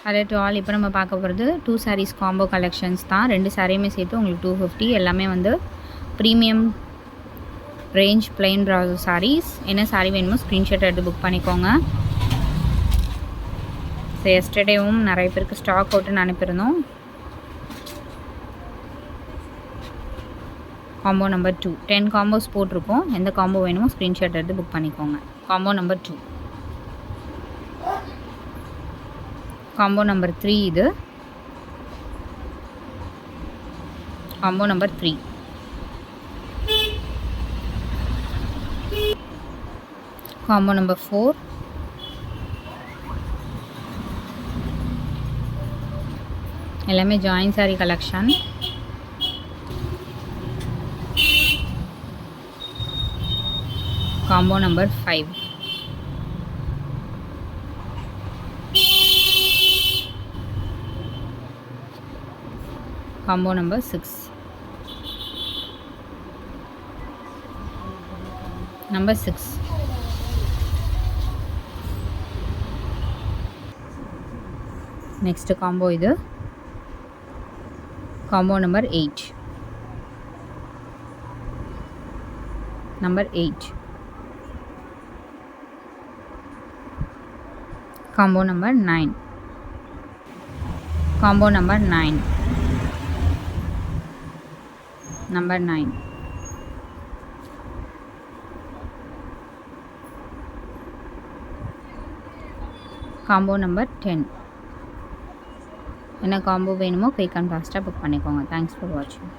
Hello to all. இப்போ நம்ம பார்க்க போகிறது 2 sarees காம்போ கலெக்ஷன்ஸ் தான். 2 சாரியுமே சேர்த்து உங்களுக்கு 250. எல்லாமே வந்து ப்ரீமியம் ரேஞ்ச் பிளெயின் ப்ராசோ சாரீஸ். என்ன சாரீ வேணுமோ ஸ்க்ரீன்ஷாட் எடுத்து புக் பண்ணிக்கோங்க. ஸோ எஸ்டர்டேவும் நிறைய பேருக்கு ஸ்டாக் அவுட்டுன்னு அனுப்பியிருந்தோம். காம்போ நம்பர் 2 10 காம்போஸ் போட்டிருக்கோம். எந்த காம்போ வேணுமோ ஸ்க்ரீன்ஷாட் எடுத்து புக் பண்ணிக்கோங்க. Combo number 2. காம்போ நம்பர் 3 இது. Combo number 3. Combo number 4. எல்லாமே join sari collection. Combo number 5. Combo number 6. Number 6. Next combo இது. Combo number 8. Number 8. Combo number 9. Combo number 9. Number 9. Combo number 10. என்ன combo வேணுமோ quick and ஃபாஸ்ட்டாக book பண்ணிக்கோங்க. Thanks for வாட்சிங்.